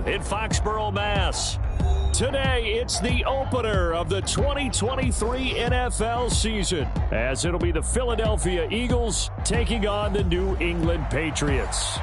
in Foxborough, Mass. Today, it's the opener of the 2023 NFL season, as it'll be the Philadelphia Eagles taking on the New England Patriots.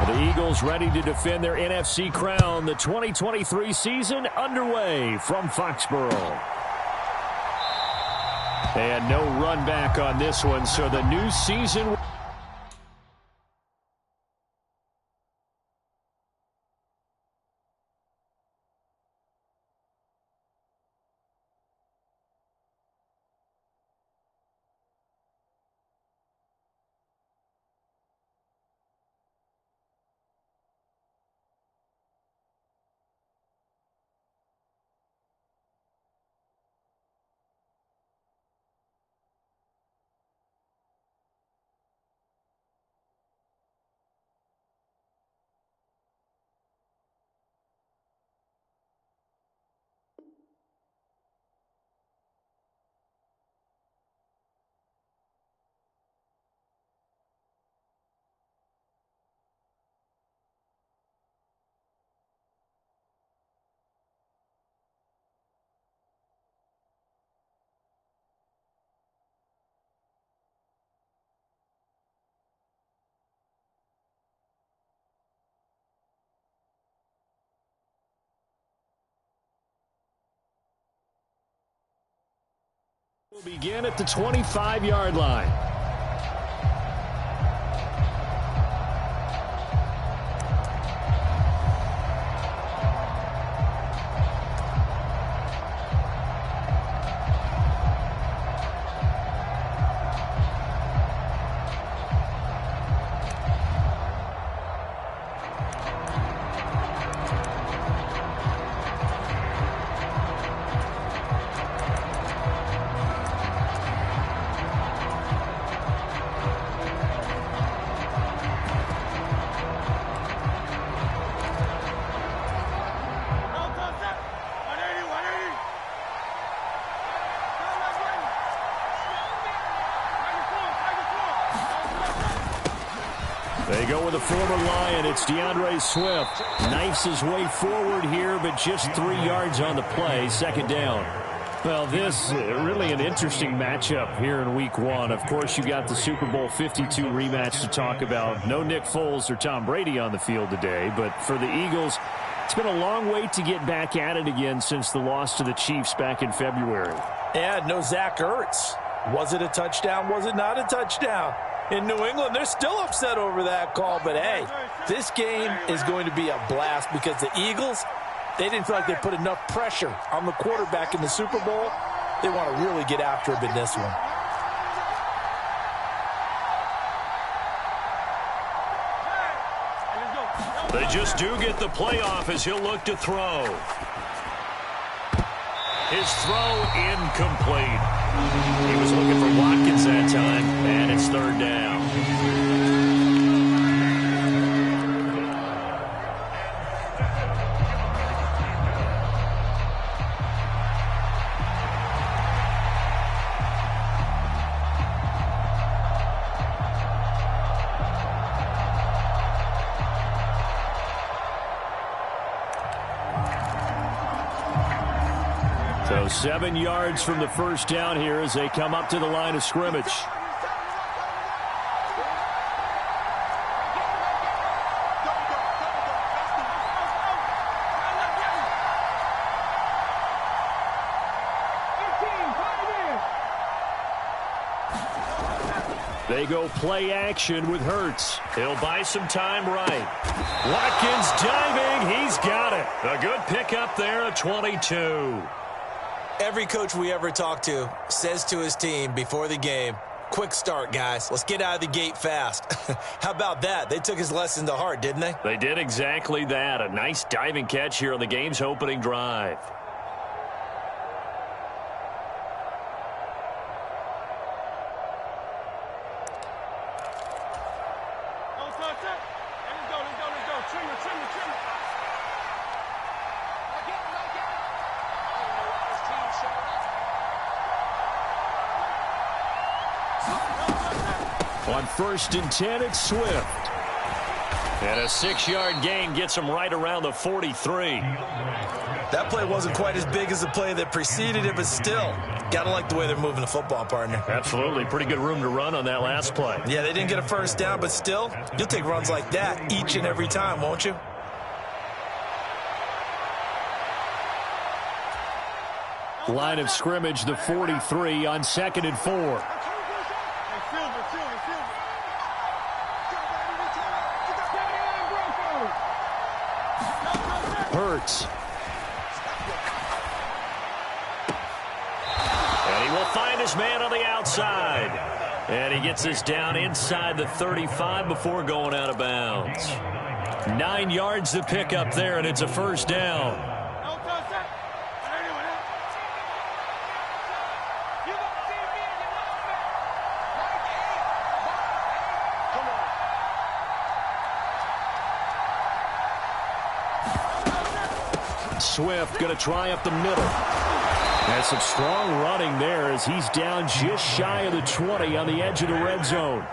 The Eagles ready to defend their NFC crown. The 2023 season underway from Foxborough. And no run back on this one, so the new season... We'll begin at the 25-yard line. They go with a former Lion. It's DeAndre Swift. Knifes his way forward here, but just 3 yards on the play. Second down. Well, this really an interesting matchup here in Week 1. Of course, you got the Super Bowl 52 rematch to talk about. No Nick Foles or Tom Brady on the field today, but for the Eagles, it's been a long wait to get back at it again since the loss to the Chiefs back in February. Yeah, no Zach Ertz. Was it a touchdown? Was it not a touchdown? In New England, they're still upset over that call. But, hey, this game is going to be a blast because the Eagles, they didn't feel like they put enough pressure on the quarterback in the Super Bowl. They want to really get after him in this one. They just do get the playoff as he'll look to throw. His throw incomplete. He was looking for Watkins that time, and it's third down. So 7 yards from the first down here as they come up to the line of scrimmage. They go play action with Hurts. He'll buy some time right. Watkins diving. He's got it. A good pickup there at 22. Every coach we ever talk to says to his team before the game, Quick start, guys. Let's get out of the gate fast. How about that? They took his lesson to heart, didn't they? They did exactly that. A nice diving catch here on the game's opening drive. On 1st and 10, it's Swift. And a 6-yard gain gets him right around the 43. That play wasn't quite as big as the play that preceded it, but still, gotta like the way they're moving the football, partner. Absolutely. Pretty good room to run on that last play. Yeah, they didn't get a first down, but still, you'll take runs like that each and every time, won't you? Line of scrimmage, the 43 on 2nd and 4. Hurts. And he will find his man on the outside. And he gets this down inside the 35 before going out of bounds. 9 yards to pick up there, and it's a first down. Swift going to try up the middle. And some strong running there as he's down just shy of the 20 on the edge of the red zone.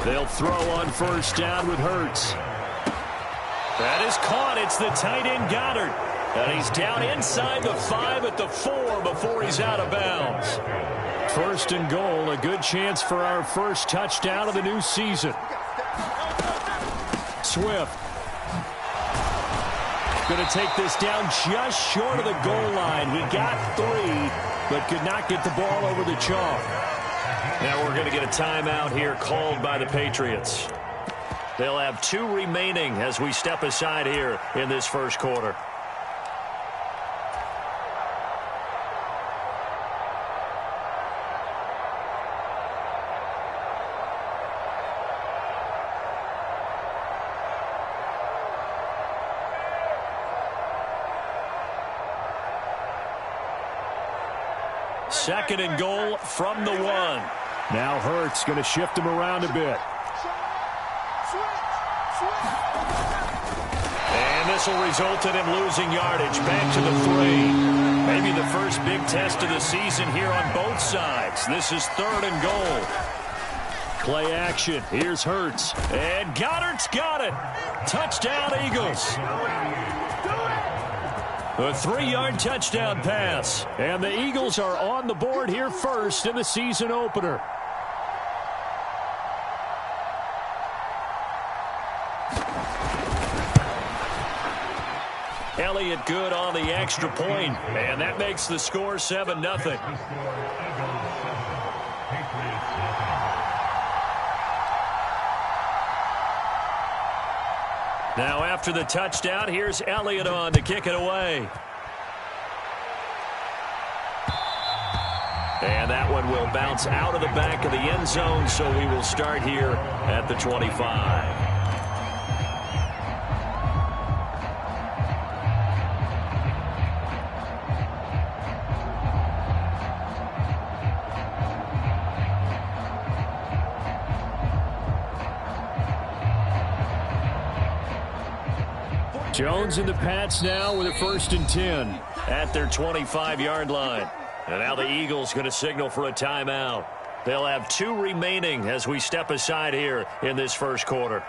They'll throw on first down with Hurts. That is caught. It's the tight end Goddard. And he's down inside the 5 at the 4 before he's out of bounds. 1st and goal, a good chance for our first touchdown of the new season. Swift going to take this down just short of the goal line. We got 3, but could not get the ball over the chalk. Now we're going to get a timeout here called by the Patriots. They'll have 2 remaining as we step aside here in this first quarter. Second and goal from the 1. Now Hurts going to shift him around a bit. And this will result in him losing yardage back to the 3. Maybe the first big test of the season here on both sides. This is 3rd and goal. Play action. Here's Hurts. And Goddard's got it. Touchdown, Eagles. A 3-yard touchdown pass. And the Eagles are on the board here first in the season opener. Elliott good on the extra point, and that makes the score 7-0. Now after the touchdown, here's Elliott on to kick it away. And that one will bounce out of the back of the end zone, so we will start here at the 25. Jones and the Pats now with a 1st and 10 at their 25-yard line. And now the Eagles going to signal for a timeout. They'll have 2 remaining as we step aside here in this first quarter.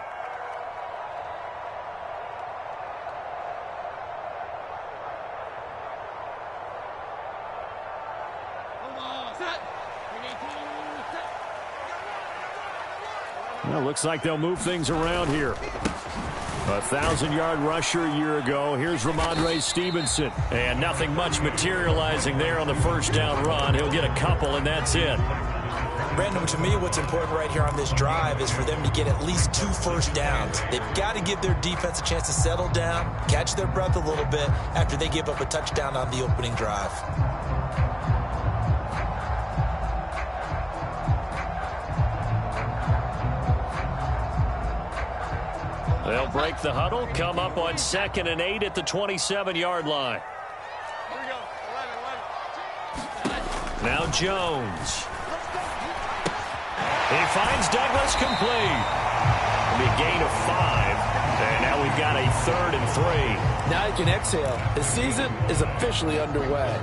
Well, looks like they'll move things around here. A 1,000-yard rusher a year ago. Here's Ramondre Stevenson. And nothing much materializing there on the first down run. He'll get a couple, and that's it. Brandon, to me, what's important right here on this drive is for them to get at least 2 first downs. They've got to give their defense a chance to settle down, catch their breath a little bit after they give up a touchdown on the opening drive. They'll break the huddle, come up on 2nd and 8 at the 27-yard line. Now Jones. He finds Douglas complete. It'll be a gain of 5. And now we've got a 3rd and 3. Now you can exhale. The season is officially underway.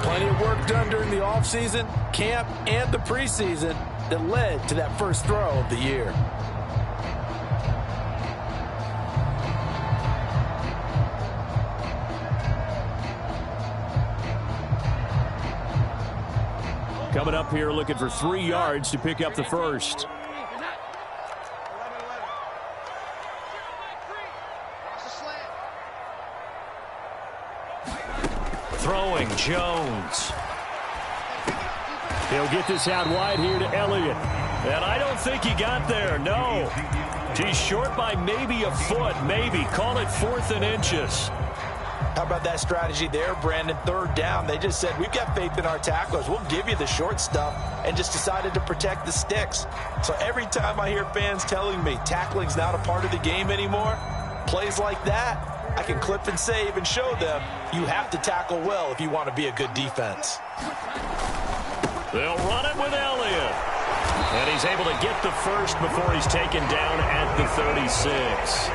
Plenty of work done during the offseason, camp, and the preseason that led to that first throw of the year. Coming up here looking for 3 yards to pick up the first. Throwing Jones. He'll get this out wide here to Elliott. And I don't think he got there, no. He's short by maybe a foot, maybe. Call it 4th and inches. How about that strategy there, Brandon? 3rd down. They just said, we've got faith in our tacklers. We'll give you the short stuff, and just decided to protect the sticks. So every time I hear fans telling me tackling's not a part of the game anymore, plays like that, I can clip and save and show them you have to tackle well if you want to be a good defense. They'll run it with Elliott. And he's able to get the first before he's taken down at the 36.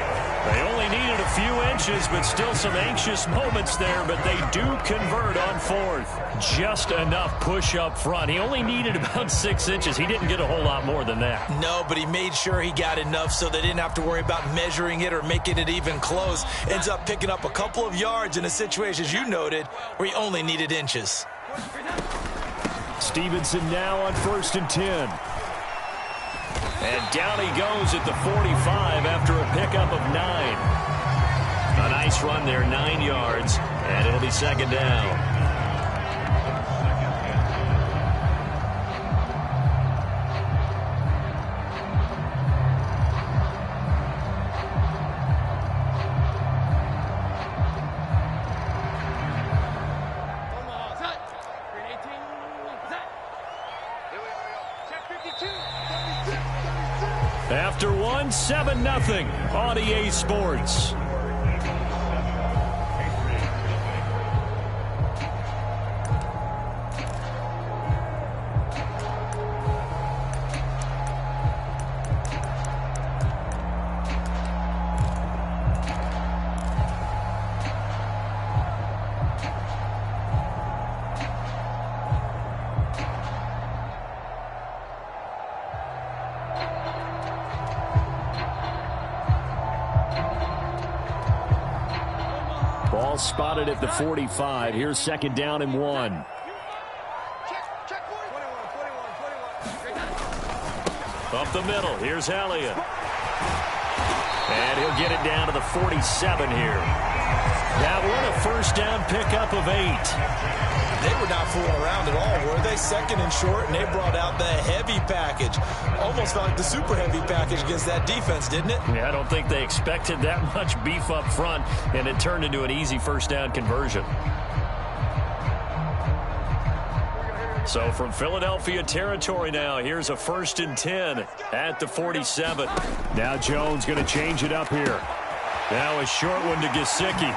They only needed a few inches, but still some anxious moments there, but they do convert on 4th. Just enough push up front. He only needed about 6 inches. He didn't get a whole lot more than that. No, but he made sure he got enough so they didn't have to worry about measuring it or making it even close. Ends up picking up a couple of yards in a situation, as you noted, where he only needed inches. Stevenson now on 1st and 10. And down he goes at the 45 after a pickup of 9. A nice run there, 9 yards, and it'll be 2nd down. After 1, 7-0 on EA Sports. Ball spotted at the 45. Here's 2nd down and 1. Up the middle. Here's Elliott. And he'll get it down to the 47 here. That one a first down pickup of 8. They were not fooling around at all, were they? 2nd and short, and they brought out the heavy package. Almost felt like the super heavy package against that defense, didn't it? Yeah, I don't think they expected that much beef up front, and it turned into an easy first down conversion. So from Philadelphia territory now, here's a 1st and 10 at the 47. Now Jones going to change it up here. Now a short one to Gesicki.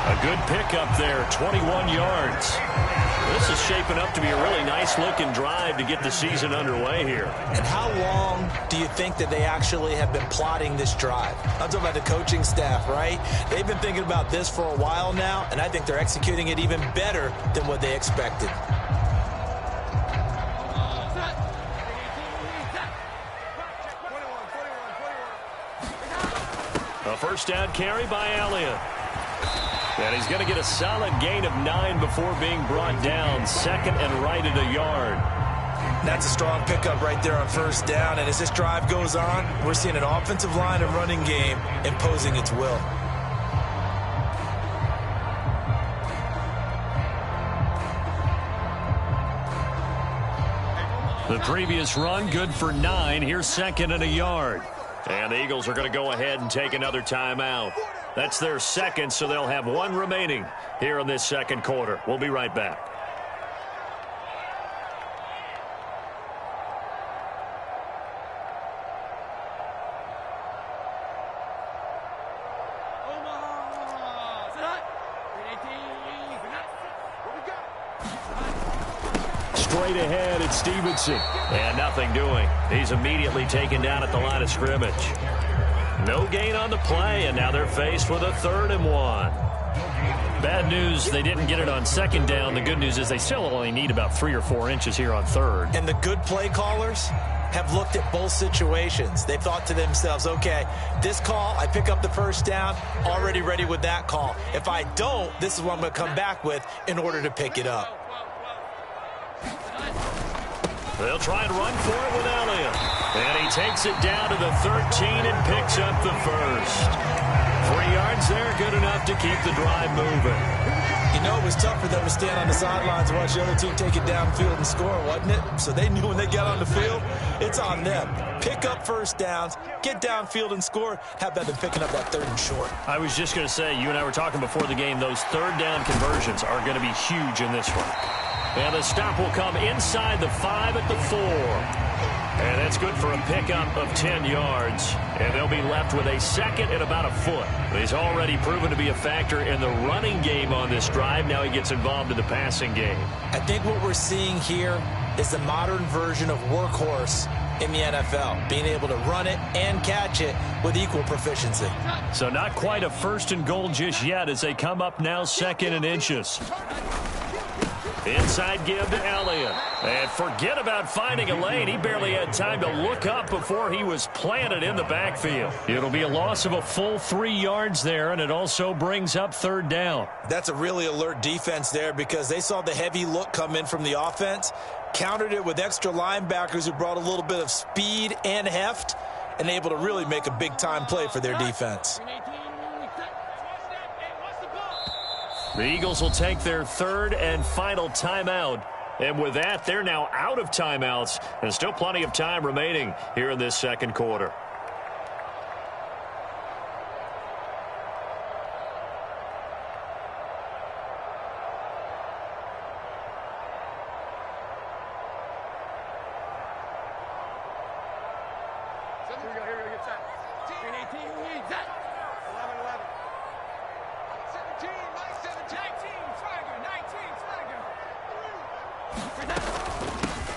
A good pickup there, 21 yards. This is shaping up to be a really nice-looking drive to get the season underway here. And how long do you think that they actually have been plotting this drive? I'm talking about the coaching staff, right? They've been thinking about this for a while now, and I think they're executing it even better than what they expected. A first down carry by Elliott. And he's going to get a solid gain of 9 before being brought down. 2nd and right at a yard. That's a strong pickup right there on 1st down. And as this drive goes on, we're seeing an offensive line and running game imposing its will. The previous run, good for 9. Here's second and a yard. And the Eagles are going to go ahead and take another timeout. That's their second, so they'll have one remaining here in this second quarter. We'll be right back. Straight ahead, it's Stevenson. And nothing doing. He's immediately taken down at the line of scrimmage. No gain on the play, and now they're faced with a 3rd and 1. Bad news, they didn't get it on second down. The good news is they still only need about 3 or 4 inches here on 3rd. And the good play callers have looked at both situations. They thought to themselves, okay, this call, I pick up the first down, already ready with that call. If I don't, this is what I'm going to come back with in order to pick it up. They'll try and run for it with Elliott. And he takes it down to the 13 and picks up the first. 3 yards there, good enough to keep the drive moving. You know, it was tough for them to stand on the sidelines and watch the other team take it downfield and score, wasn't it? So they knew when they got on the field, it's on them. Pick up first downs, get downfield and score. How about them picking up that 3rd and short? I was just going to say, you and I were talking before the game, those 3rd down conversions are going to be huge in this one. And the stop will come inside the 5 at the 4. And that's good for a pickup of 10 yards. And they'll be left with a second and about a foot. He's already proven to be a factor in the running game on this drive. Now he gets involved in the passing game. I think what we're seeing here is the modern version of workhorse in the NFL, being able to run it and catch it with equal proficiency. So not quite a 1st and goal just yet as they come up now 2nd and inches. Inside give to Elliott. And forget about finding a lane. He barely had time to look up before he was planted in the backfield. It'll be a loss of a full 3 yards there, and it also brings up 3rd down. That's a really alert defense there because they saw the heavy look come in from the offense, countered it with extra linebackers who brought a little bit of speed and heft, and able to really make a big-time play for their defense. The Eagles will take their 3rd and final timeout. And with that, they're now out of timeouts. And still plenty of time remaining here in this second quarter.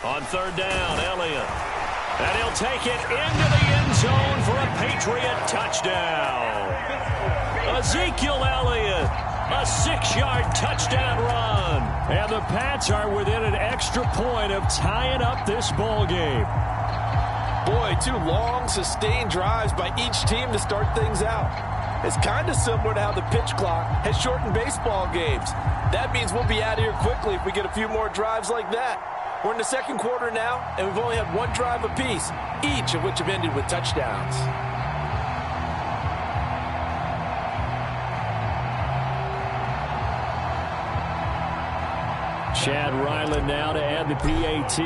On 3rd down, Elliott. And he'll take it into the end zone for a Patriot touchdown. Ezekiel Elliott, a 6-yard touchdown run. And the Pats are within an extra point of tying up this ball game. Boy, 2 long, sustained drives by each team to start things out. It's kind of similar to how the pitch clock has shortened baseball games. That means we'll be out of here quickly if we get a few more drives like that. We're in the second quarter now, and we've only had 1 drive apiece, each of which have ended with touchdowns. Chad Ryland now to add the PAT.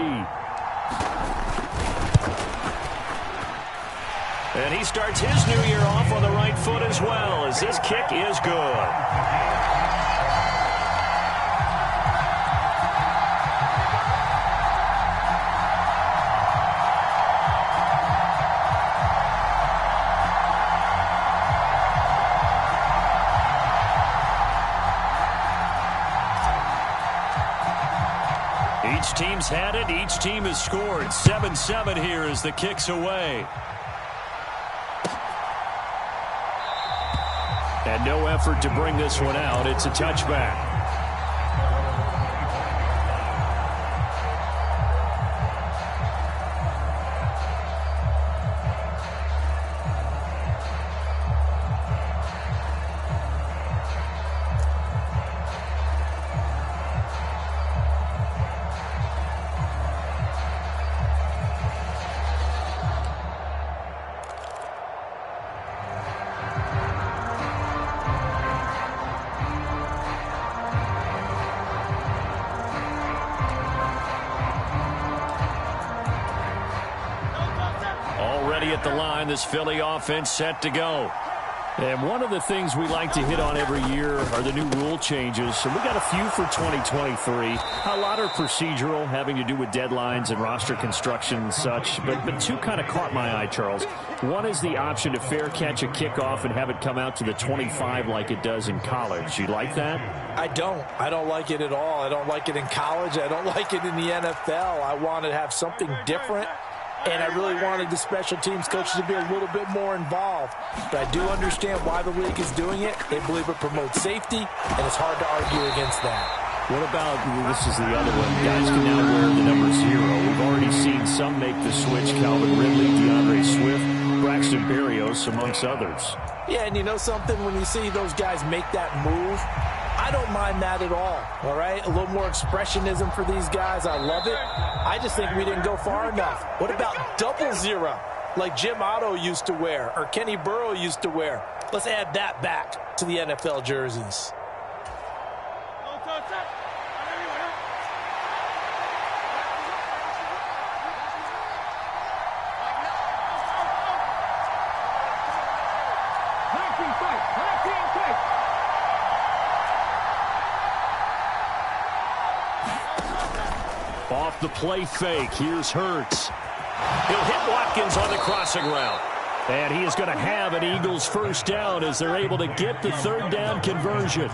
And he starts his new year off on the right foot as well, as this kick is good. Each team's had it. Each team has scored. 7-7 here as the kick's away. And no effort to bring this one out. It's a touchback. at the line. This Philly offense set to go. And one of the things we like to hit on every year are the new rule changes. And we got a few for 2023. A lot are procedural, having to do with deadlines and roster construction and such. But two kind of caught my eye, Charles. One is the option to fair catch a kickoff and have it come out to the 25 like it does in college. You like that? I don't. I don't like it at all. I don't like it in college. I don't like it in the NFL. I want to have something different. And I really wanted the special teams coaches to be a little bit more involved. But I do understand why the league is doing it. They believe it promotes safety, and it's hard to argue against that. What about, this is the other one, guys can now wear the number 0. We've already seen some make the switch. Calvin Ridley, DeAndre Swift, Braxton Berrios, amongst others. Yeah, and you know something? When you see those guys make that move, I don't mind that at all right? A little more expressionism for these guys. I love it. I just think we didn't go far enough. What about 00, like Jim Otto used to wear or Kenny Burrow used to wear? Let's add that back to the NFL jerseys. Off the play fake, here's Hurts. He'll hit Watkins on the crossing route. And he is going to have an Eagles first down as they're able to get the third down conversion.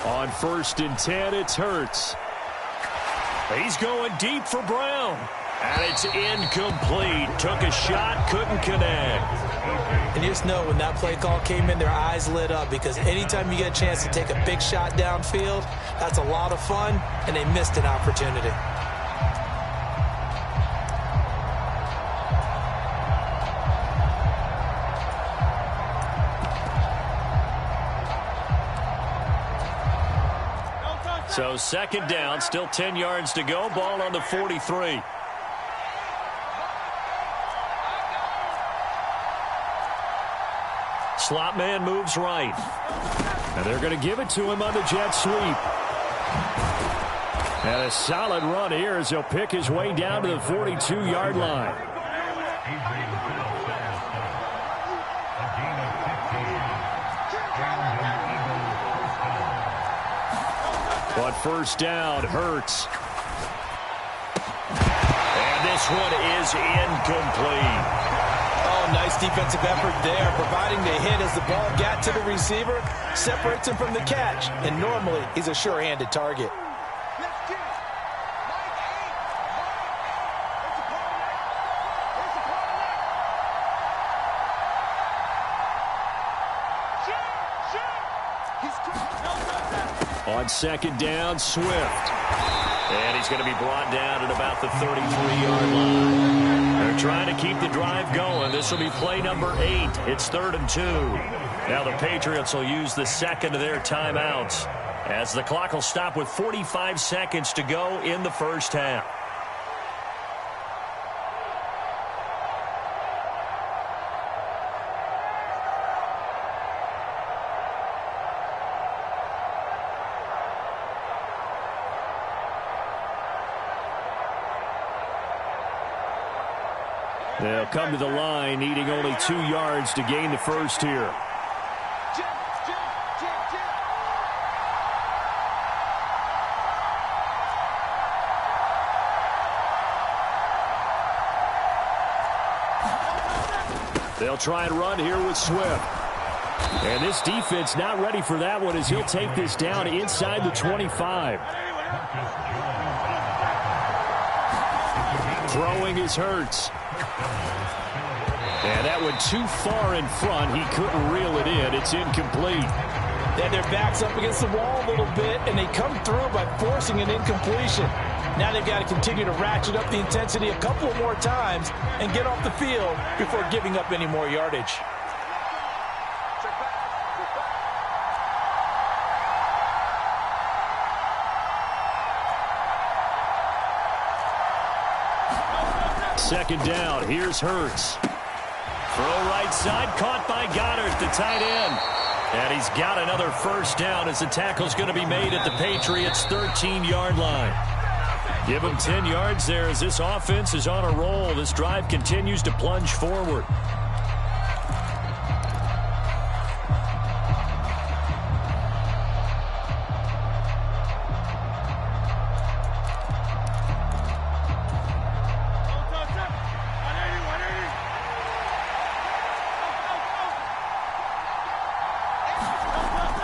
On 1st and 10, it's Hurts. He's going deep for Brown. And it's incomplete. Took a shot, couldn't connect. And you just know when that play call came in, their eyes lit up, because anytime you get a chance to take a big shot downfield, that's a lot of fun, and they missed an opportunity. So 2nd down, still 10 yards to go, ball on the 43. Slot man moves right. And they're going to give it to him on the jet sweep. And a solid run here as he'll pick his way down to the 42-yard line. On 1st down, Hurts. And this one is incomplete. Oh, nice defensive effort there, providing the hit as the ball got to the receiver, separates him from the catch, and normally he's a sure-handed target. On 2nd down, Swift. And he's going to be brought down at about the 33-yard line. They're trying to keep the drive going. This will be play number 8. It's 3rd and 2. Now the Patriots will use the second of their timeouts as the clock will stop with 45 seconds to go in the first half. They'll come to the line, needing only 2 yards to gain the first here. They'll try and run here with Swift. And this defense not ready for that one as he'll take this down inside the 25. Throwing is Hurts. And that went too far in front. He couldn't reel it in. It's incomplete. Then their back's up against the wall a little bit, and they come through by forcing an incompletion. Now they've got to continue to ratchet up the intensity a couple of more times and get off the field before giving up any more yardage. Second down, here's Hurts. Throw right side, caught by Goddard, the tight end. And he's got another first down as the tackle's going to be made at the Patriots' 13-yard line. Give him 10 yards there as this offense is on a roll. This drive continues to plunge forward.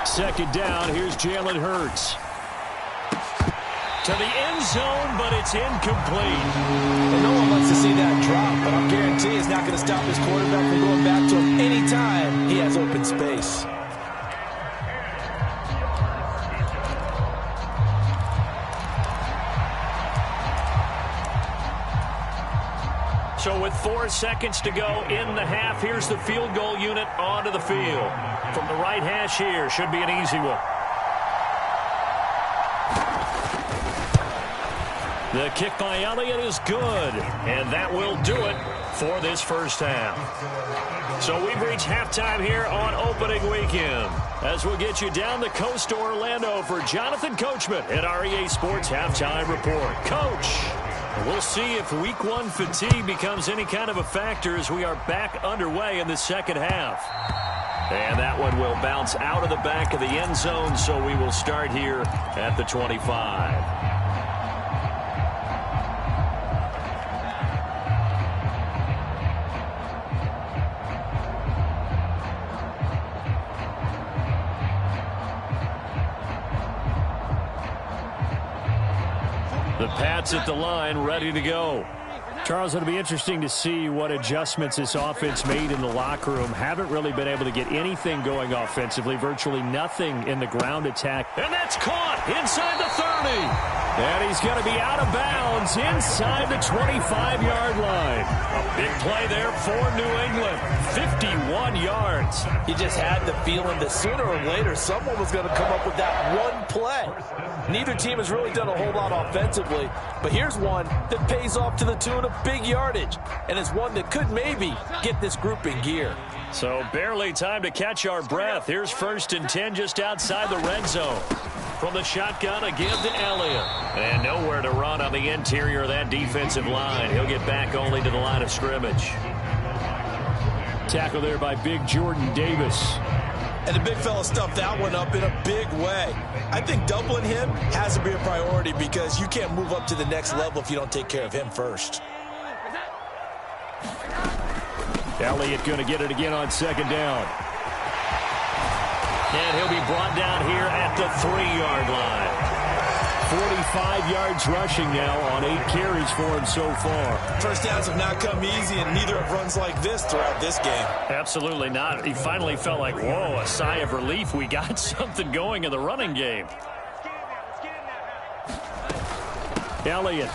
Second down, here's Jalen Hurts. To the end zone, but it's incomplete. And no one wants to see that drop, but I'll guarantee it's not going to stop his quarterback from going back to him anytime he has open space. So with 4 seconds to go in the half, here's the field goal unit onto the field. From the right hash here, should be an easy one. The kick by Elliott is good, and that will do it for this first half. So we've reached halftime here on opening weekend. As we'll get you down the coast to Orlando for Jonathan Coachman at REA Sports Halftime Report. Coach, we'll see if week 1 fatigue becomes any kind of a factor as we are back underway in the second half. And that one will bounce out of the back of the end zone, so we will start here at the 25. The Pats at the line, ready to go. Charles, it'll be interesting to see what adjustments this offense made in the locker room. Haven't really been able to get anything going offensively, virtually nothing in the ground attack. And that's caught inside the 30. And he's going to be out of bounds inside the 25-yard line. A big play there for New England. 51 yards. You just had the feeling that sooner or later someone was going to come up with that one play. Neither team has really done a whole lot offensively, but here's one that pays off to the tune of big yardage, and it's one that could maybe get this group in gear. So barely time to catch our breath. Here's 1st and 10 just outside the red zone. From the shotgun, a give to Elliott. And nowhere to run on the interior of that defensive line. He'll get back only to the line of scrimmage. Tackle there by big Jordan Davis. And the big fella stuffed that one up in a big way. I think doubling him has to be a priority because you can't move up to the next level if you don't take care of him first. Elliott going to get it again on second down. And he'll be brought down here at the 3-yard line. 45 yards rushing now on 8 carries for him so far. First downs have not come easy, and neither have runs like this throughout this game. Absolutely not. He finally felt like, whoa, a sigh of relief. We got something going in the running game. Elliott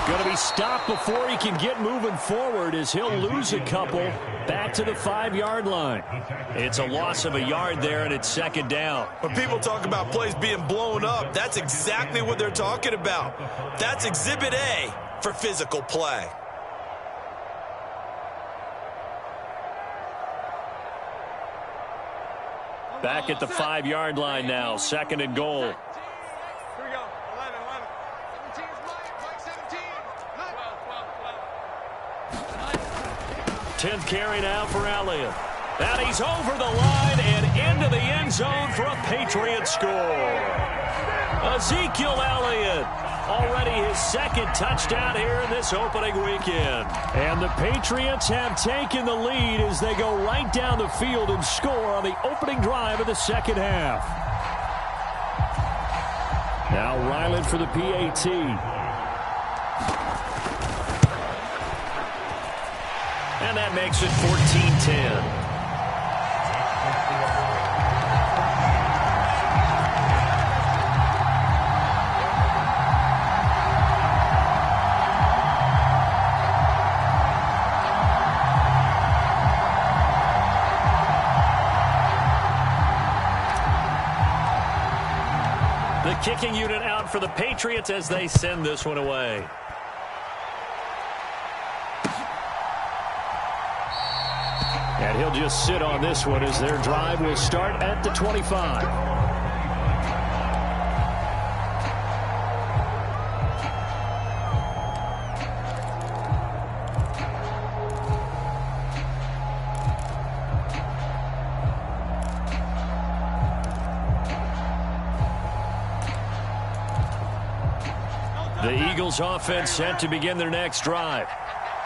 going to be stopped before he can get moving forward as he'll lose a couple back to the 5-yard line. It's a loss of a yard there, and it's second down. When people talk about plays being blown up, that's exactly what they're talking about. That's Exhibit A for physical play. Back at the 5-yard line now, 2nd and goal. 10th carry now for Elliott. And he's over the line and into the end zone for a Patriots score. Ezekiel Elliott, already his 2nd touchdown here in this opening weekend. And the Patriots have taken the lead as they go right down the field and score on the opening drive of the second half. Now Ryland for the PAT. And that makes it 14-10. The kicking unit out for the Patriots as they send this one away. And he'll just sit on this one as their drive will start at the 25. The Eagles offense set to begin their next drive.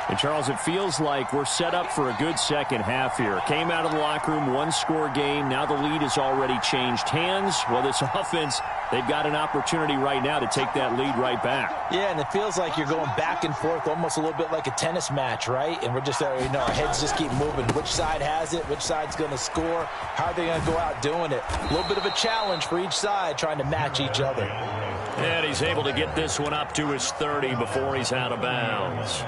And, Charles, it feels like we're set up for a good second half here. Came out of the locker room, one-score game. Now the lead has already changed hands. Well, this offense, they've got an opportunity right now to take that lead right back. Yeah, and it feels like you're going back and forth almost a little bit like a tennis match, right? And we're just, our heads just keep moving. Which side has it? Which side's going to score? How are they going to go out doing it? A little bit of a challenge for each side trying to match each other. And he's able to get this one up to his 30 before he's out of bounds.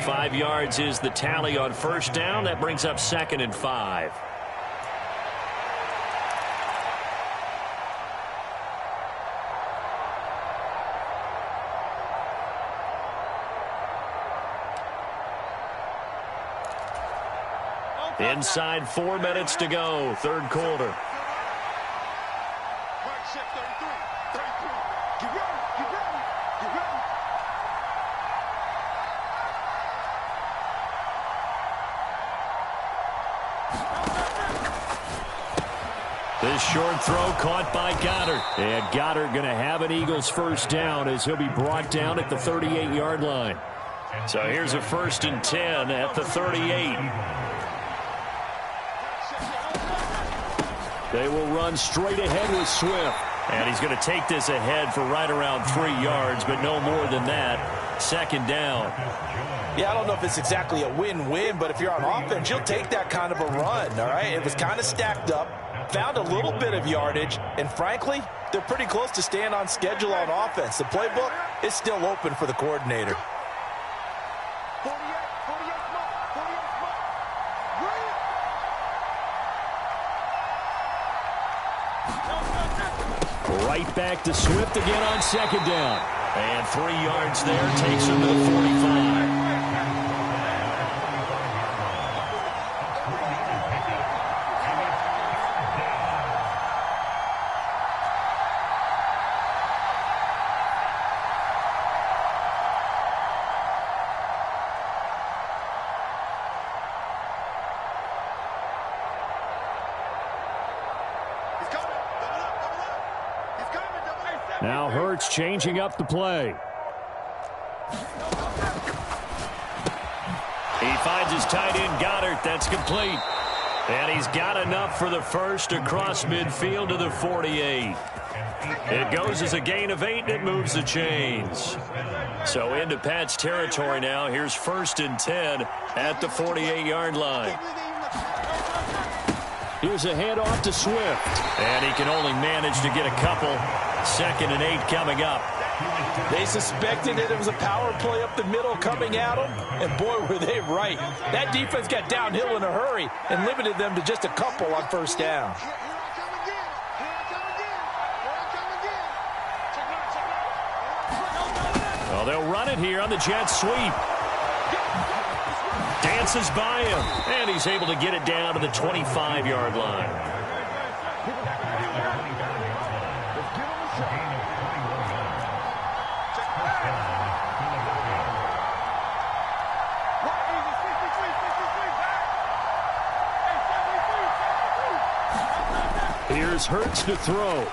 5 yards is the tally on first down. That brings up 2nd and 5. Inside 4 minutes to go, third quarter. This short throw caught by Goddard. And Goddard going to have an Eagles first down as he'll be brought down at the 38-yard line. So here's a 1st and 10 at the 38. They will run straight ahead with Swift. And he's going to take this ahead for right around 3 yards, but no more than that. 2nd down. Yeah, I don't know if it's exactly a win-win, but if you're on offense, you'll take that kind of a run, all right? It was kind of stacked up, found a little bit of yardage, and frankly, they're pretty close to staying on schedule on offense. The playbook is still open for the coordinator. Right back to Swift again on 2nd down. And 3 yards there takes him to the 45. Now Hurts changing up the play. He finds his tight end Goddard. That's complete. And he's got enough for the first across midfield to the 48. It goes as a gain of 8, and it moves the chains. So into Pat's territory now. Here's 1st and 10 at the 48-yard line. Here's a handoff to Swift. And he can only manage to get a couple. 2nd and 8 coming up. They suspected that it was a power play up the middle coming at them, and boy, were they right. That defense got downhill in a hurry and limited them to just a couple on first down. Well, they'll run it here on the jet sweep. Dances by him, and he's able to get it down to the 25-yard line. Here's Hurts to throw.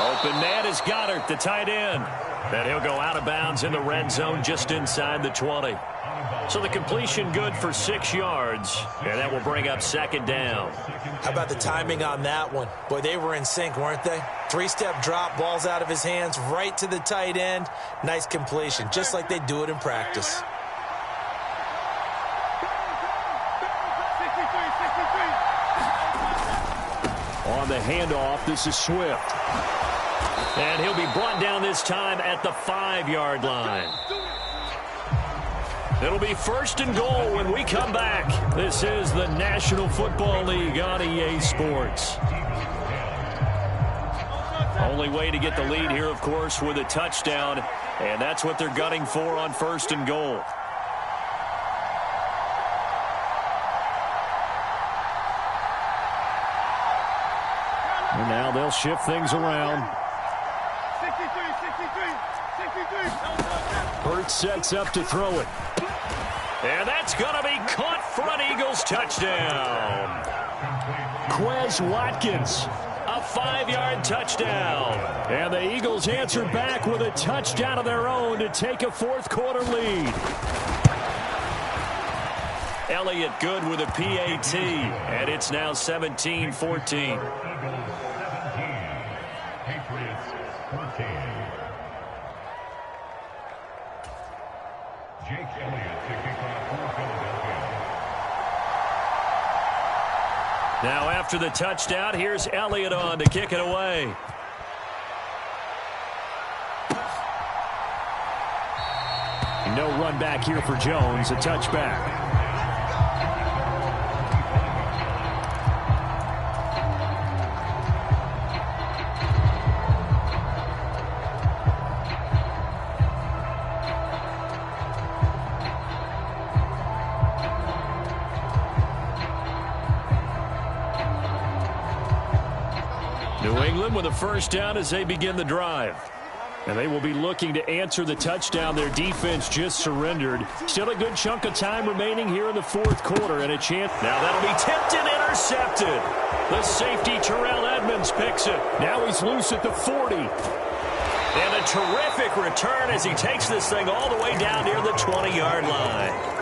Open man is Goddard, the tight end. And he'll go out of bounds in the red zone just inside the 20. So the completion good for 6 yards. And that will bring up 2nd down. How about the timing on that one? Boy, they were in sync, weren't they? 3-step drop, balls out of his hands, right to the tight end. Nice completion, just like they do it in practice. On the handoff, this is Swift. And he'll be brought down this time at the 5-yard line. It'll be 1st and goal when we come back. This is the National Football League on EA Sports. Only way to get the lead here, of course, with a touchdown. And that's what they're gunning for on 1st and goal. And now they'll shift things around. Hurts sets up to throw it. And that's going to be caught for an Eagles touchdown. Quez Watkins, a 5-yard touchdown. And the Eagles answer back with a touchdown of their own to take a fourth-quarter lead. Elliott good with a PAT, and it's now 17-14. Patriots 14. Jake Elliott to kick off for Philadelphia. Now after the touchdown, here's Elliott on to kick it away. No run back here for Jones, a touchback. New England with a first down as they begin the drive. And they will be looking to answer the touchdown their defense just surrendered. Still a good chunk of time remaining here in the fourth quarter and a chance. Now that'll be tipped and intercepted. The safety Terrell Edmonds picks it. Now he's loose at the 40. And a terrific return as he takes this thing all the way down near the 20-yard line.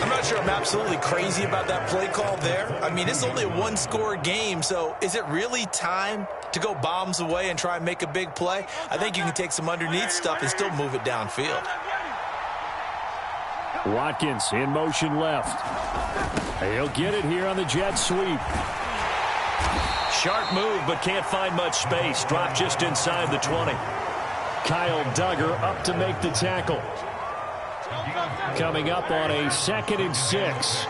I'm not sure I'm absolutely crazy about that play call there. I mean, it's only a one-score game, so is it really time to go bombs away and try and make a big play? I think you can take some underneath stuff and still move it downfield. Watkins in motion left. He'll get it here on the jet sweep. Sharp move, but can't find much space. Dropped just inside the 20. Kyle Duggar up to make the tackle. Coming up on a 2nd and 6.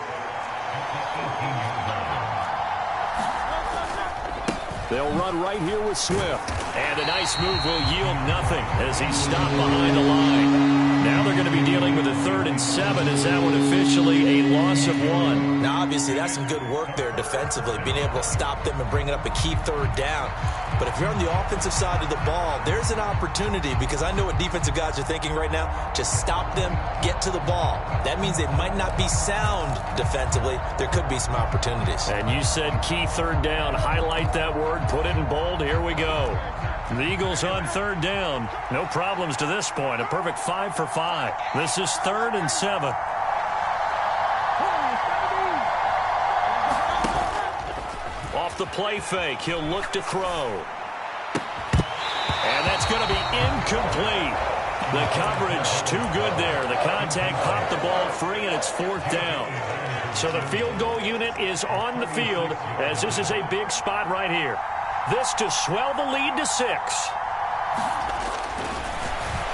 They'll run right here with Swift. And a nice move will yield nothing as he's stopped behind the line. Now they're going to be dealing with a 3rd and 7 as that one officially a loss of 1. Now, obviously, that's some good work there defensively, being able to stop them and bring it up a key 3rd down. But if you're on the offensive side of the ball, there's an opportunity because I know what defensive guys are thinking right now. Just stop them, get to the ball. That means they might not be sound defensively. There could be some opportunities. And you said key 3rd down. Highlight that word. Put it in bold. Here we go. The Eagles on 3rd down. No problems to this point. A perfect 5 for 5. This is 3rd and 7. Off the play fake, he'll look to throw. And that's going to be incomplete. The coverage too good there. The contact popped the ball free, and it's 4th down. So the field goal unit is on the field as this is a big spot right here. This to swell the lead to 6.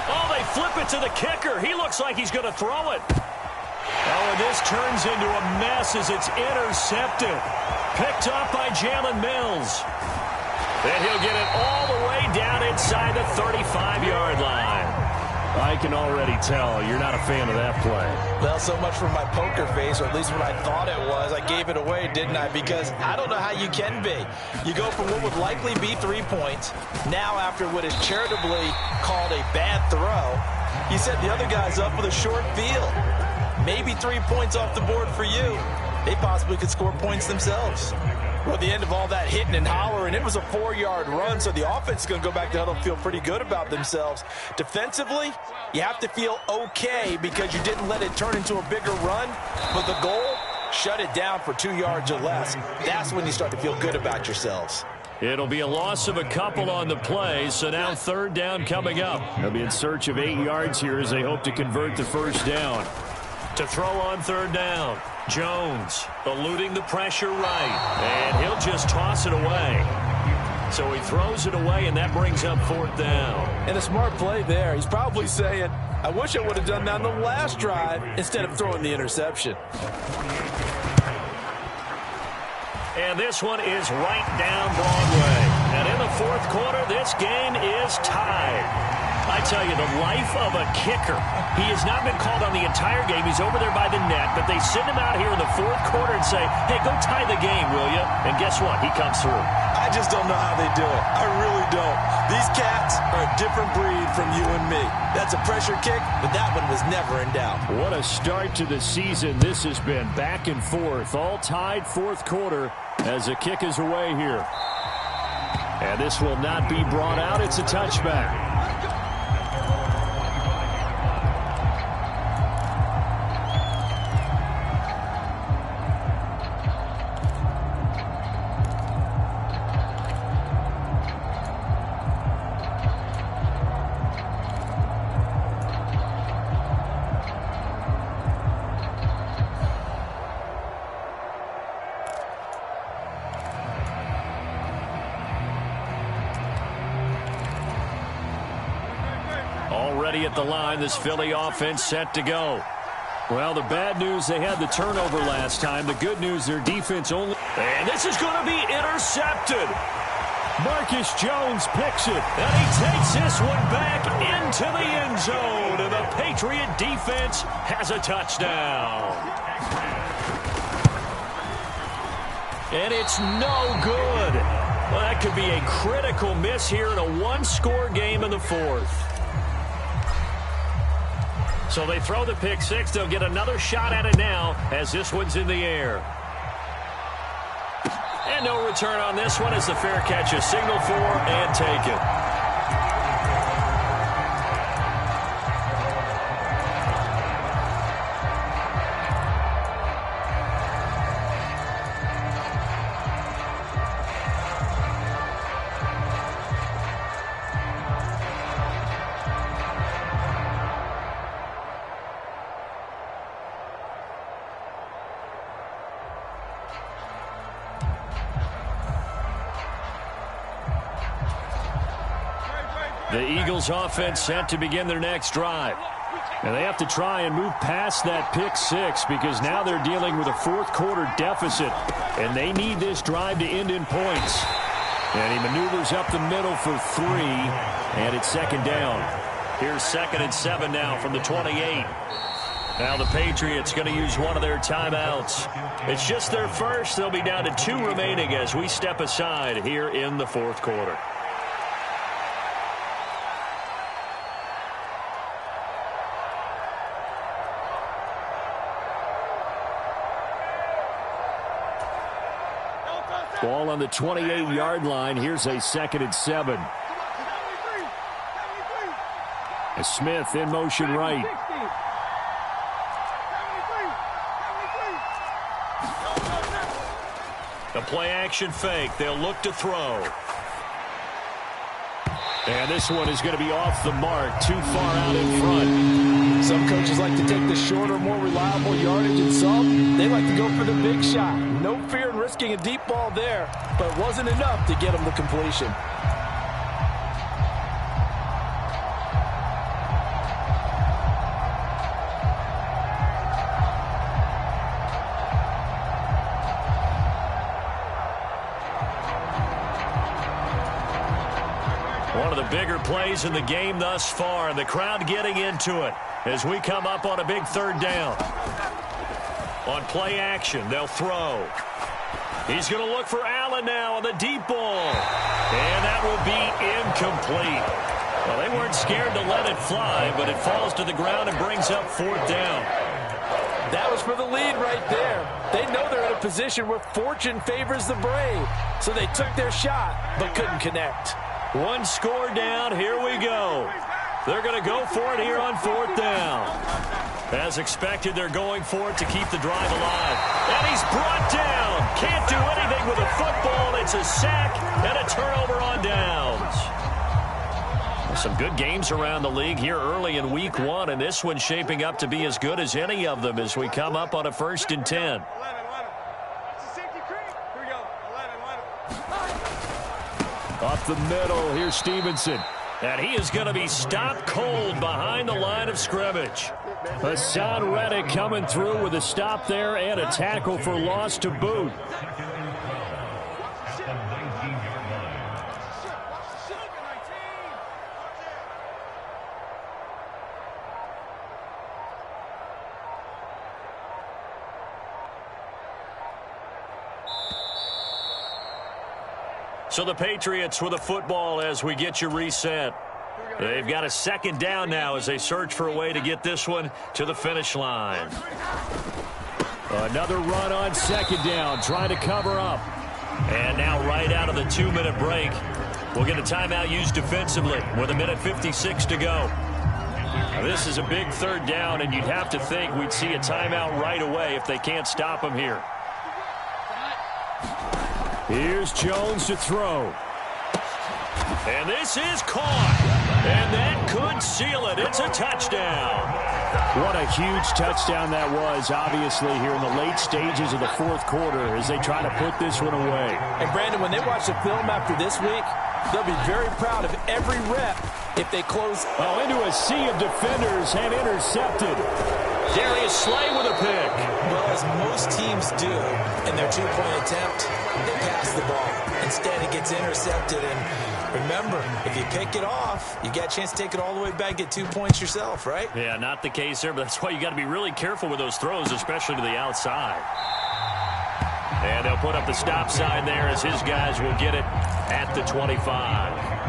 Oh, they flip it to the kicker. He looks like he's going to throw it. Oh, and this turns into a mess as it's intercepted. Picked up by Jalen Mills. And he'll get it all the way down inside the 35-yard line. I can already tell you're not a fan of that play. Well, so much for my poker face, or at least what I thought it was. I gave it away, didn't I? Because I don't know how you can be. You go from what would likely be 3 points, now after what is charitably called a bad throw, you set the other guys up with a short field. Maybe 3 points off the board for you. They possibly could score points themselves. Well, at the end of all that hitting and hollering, it was a 4-yard run, so the offense is going to go back to huddle and feel pretty good about themselves. Defensively, you have to feel okay because you didn't let it turn into a bigger run, but the goal, shut it down for 2 yards or less. That's when you start to feel good about yourselves. It'll be a loss of a couple on the play, so now 3rd down coming up. They'll be in search of 8 yards here as they hope to convert the 1st down. To throw on 3rd down, Jones eluding the pressure right, and he'll just toss it away. So he throws it away, and that brings up 4th down. And a smart play there. He's probably saying, I wish I would have done that on the last drive instead of throwing the interception. And this one is right down Broadway. And in the 4th quarter, this game is tied. I tell you, the life of a kicker. He has not been called on the entire game. He's over there by the net, but they send him out here in the fourth quarter and say, hey, go tie the game, will you? And guess what? He comes through. I just don't know how they do it. I really don't. These cats are a different breed from you and me. That's a pressure kick, but that one was never in doubt. What a start to the season this has been. Back and forth, all tied fourth quarter as a kick is away here. And this will not be brought out. It's a touchback. Already at the line, this Philly offense set to go. Well, the bad news, they had the turnover last time. The good news, their defense only. And this is going to be intercepted. Marcus Jones picks it, and he takes this one back into the end zone. And the Patriot defense has a touchdown. And it's no good. Well, that could be a critical miss here in a one-score game in the fourth. So they throw the pick six. They'll get another shot at it now as this one's in the air. And no return on this one as the fair catch is signaled for and taken. The Eagles offense set to begin their next drive. And they have to try and move past that pick six because now they're dealing with a fourth quarter deficit. And they need this drive to end in points. And he maneuvers up the middle for 3. And it's second down. Here's 2nd and 7 now from the 28. Now the Patriots going to use one of their timeouts. It's just their first. They'll be down to 2 remaining as we step aside here in the fourth quarter. Ball on the 28-yard line. Here's a 2nd and 7. Smith in motion right. The play action fake. They'll look to throw. And this one is going to be off the mark. Too far out in front. Some coaches like to take the shorter, more reliable yardage, and some, they like to go for the big shot. No fear in risking a deep ball there, but it wasn't enough to get them the completion. One of the bigger plays in the game thus far, and the crowd getting into it as we come up on a big third down. On play action, they'll throw. He's going to look for Allen now on the deep ball. And that will be incomplete. Well, they weren't scared to let it fly, but it falls to the ground and brings up 4th down. That was for the lead right there. They know they're in a position where fortune favors the brave. So they took their shot, but couldn't connect. One score down. Here we go. They're going to go for it here on 4th down. As expected, they're going for it to keep the drive alive. And he's brought down. Can't do anything with a football. It's a sack and a turnover on downs. Some good games around the league here early in week 1, and this one's shaping up to be as good as any of them as we come up on a 1st and 10. Up the middle, here's Stevenson. And he is going to be stopped cold behind the line of scrimmage. Hassan Reddick coming through with a stop there and a tackle for loss to boot. So the Patriots with the football as we get you reset. They've got a second down now as they search for a way to get this one to the finish line. Another run on second down, trying to cover up. And now right out of the 2-minute break, we'll get a timeout used defensively with 1:56 to go. Now, this is a big third down, and you'd have to think we'd see a timeout right away if they can't stop him here. Here's Jones to throw. And this is caught. And that could seal it. It's a touchdown. What a huge touchdown that was, obviously, here in the late stages of the fourth quarter as they try to put this one away. And, Brandon, when they watch the film after this week, they'll be very proud of every rep if they close. Oh, into a sea of defenders and intercepted. Darius Slay with a pick. Well, as most teams do in their two-point attempt, they pass the ball. Instead, it gets intercepted. And remember, if you pick it off, you get a chance to take it all the way back, get 2 points yourself, right? Yeah, not the case there, but that's why you got to be really careful with those throws, especially to the outside. And they'll put up the stop sign there as his guys will get it at the 25.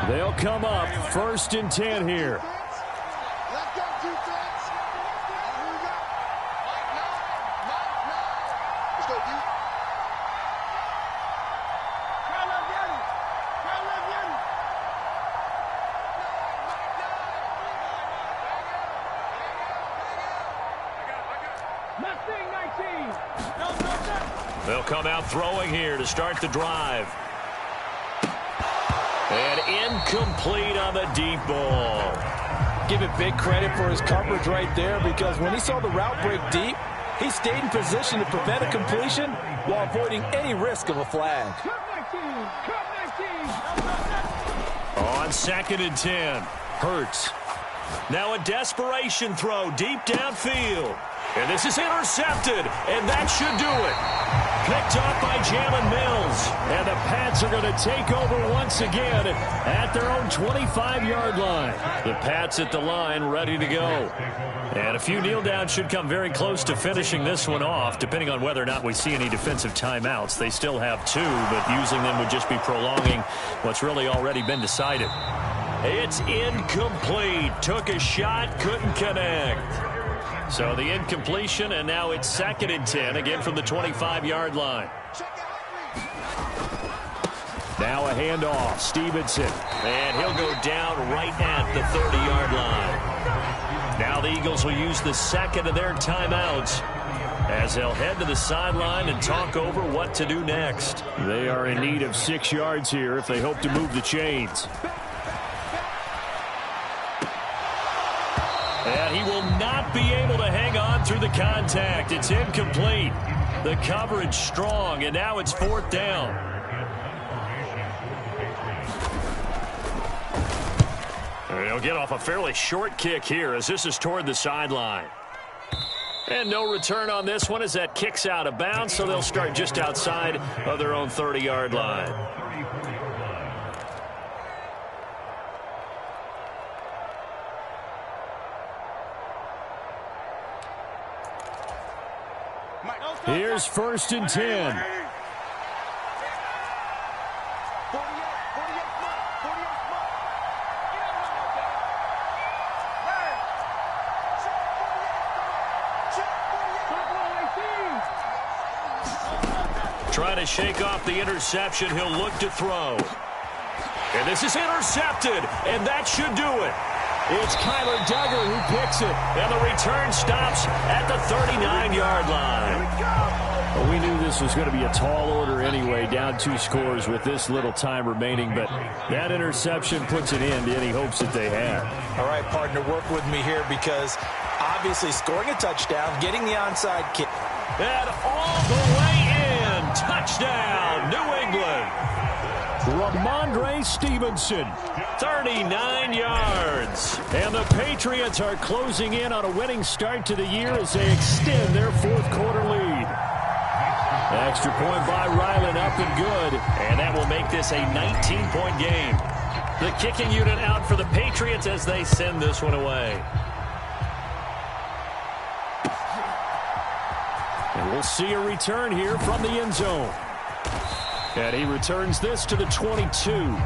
They'll come up 1st and 10 here. They'll come out throwing here to start the drive. And incomplete on the deep ball. Give it big credit for his coverage right there, because when he saw the route break deep, he stayed in position to prevent a completion while avoiding any risk of a flag. On 2nd and 10, Hurts. Now a desperation throw deep downfield. And this is intercepted, and that should do it. Picked off by Jalen Mills. And the Pats are going to take over once again at their own 25-yard line. The Pats at the line, ready to go. And a few kneel downs should come very close to finishing this one off, depending on whether or not we see any defensive timeouts. They still have 2, but using them would just be prolonging what's really already been decided. It's incomplete. Took a shot, couldn't connect. So the incompletion, and now it's 2nd and 10, again from the 25-yard line. Now a handoff, Stevenson. And he'll go down right at the 30-yard line. Now the Eagles will use the second of their timeouts as they'll head to the sideline and talk over what to do next. They are in need of 6 yards here if they hope to move the chains. And he will not be able to hang on through the contact. It's incomplete. The coverage strong, and now it's 4th down. He'll get off a fairly short kick here as this is toward the sideline. And no return on this one as that kicks out of bounds, so they'll start just outside of their own 30-yard line. Here's 1st and 10. Trying to shake off the interception. He'll look to throw. And this is intercepted, and that should do it. It's Kyler Duggar who picks it. And the return stops at the 39-yard line. Well, we knew this was going to be a tall order anyway, down 2 scores with this little time remaining, but that interception puts an end to any hopes that they had. All right, partner, work with me here, because obviously scoring a touchdown, getting the onside kick. And all the way in. Touchdown, New England. Ramondre Stevenson. 39 yards. And the Patriots are closing in on a winning start to the year as they extend their 4th quarter lead. A Extra point by Ryland, up and good. And that will make this a 19-point game. The kicking unit out for the Patriots as they send this one away. And we'll see a return here from the end zone. And he returns this to the 22.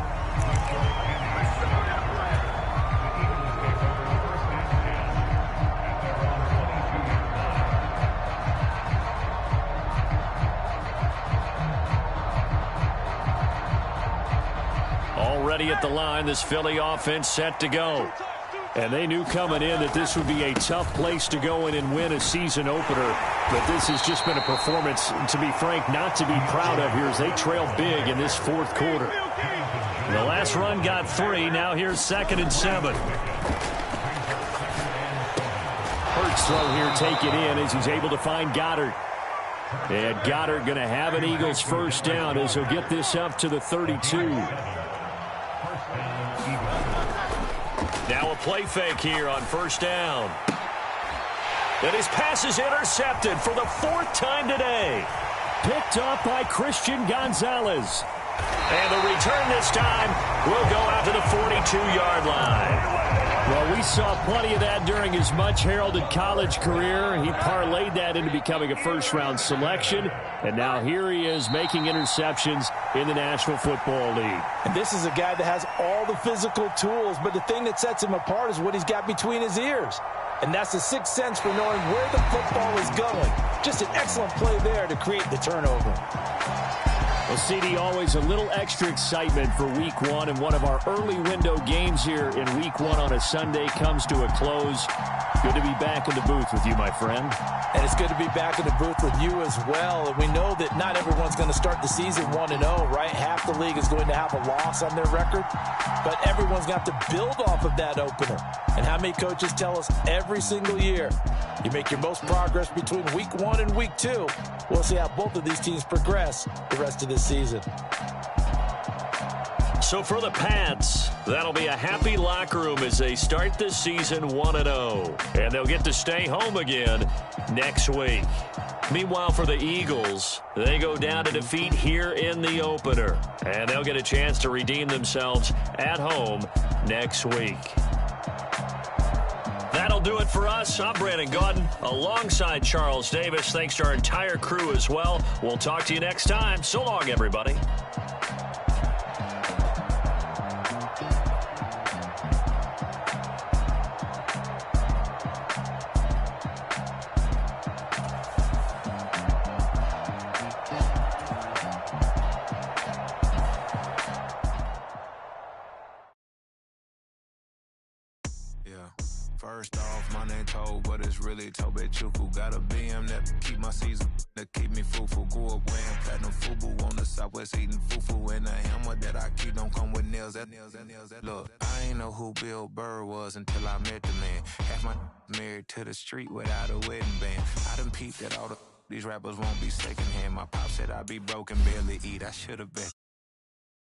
Already at the line, this Philly offense set to go. And they knew coming in that this would be a tough place to go in and win a season opener. But this has just been a performance, to be frank, not to be proud of here as they trail big in this fourth quarter. The last run got 3. Now here's 2nd and 7. Hurts throw here taken in as he's able to find Goddard. And Goddard going to have an Eagles first down as he'll get this up to the 32. Now a play fake here on first down. And his pass is intercepted for the 4th time today. Picked up by Christian Gonzalez. And the return this time will go out to the 42-yard line. Well, we saw plenty of that during his much-heralded college career. He parlayed that into becoming a first-round selection. And now here he is making interceptions in the National Football League. And this is a guy that has all the physical tools, but the thing that sets him apart is what he's got between his ears. And that's the sixth sense for knowing where the football is going. Just an excellent play there to create the turnover. Well, CD, always a little extra excitement for Week 1, and one of our early window games here in Week 1 on a Sunday comes to a close. Good to be back in the booth with you, my friend. And it's good to be back in the booth with you as well. And we know that not everyone's going to start the season 1-0, right? Half the league is going to have a loss on their record, but everyone's going to have to build off of that opener. And how many coaches tell us every single year, you make your most progress between Week 1 and Week 2. We'll see how both of these teams progress the rest of this season. So for the Pats, that'll be a happy locker room as they start this season 1-0. And they'll get to stay home again next week. Meanwhile, for the Eagles, they go down to defeat here in the opener. And they'll get a chance to redeem themselves at home next week. That'll do it for us. I'm Brandon Gaudin alongside Charles Davis. Thanks to our entire crew as well. We'll talk to you next time. So long, everybody. First off, my name Toad, but it's really Tobe Chuku. Got a BM that keep my season, that keep me fruitful. Grew up wearing platinum FUBU on the Southwest eating fufu. And the hammer that I keep don't come with nails. Look, I ain't know who Bill Burr was until I met the man. Half my married to the street without a wedding band. I done peeped that all these rappers won't be secondhand. My pop said I'd be broken, barely eat. I should have bet.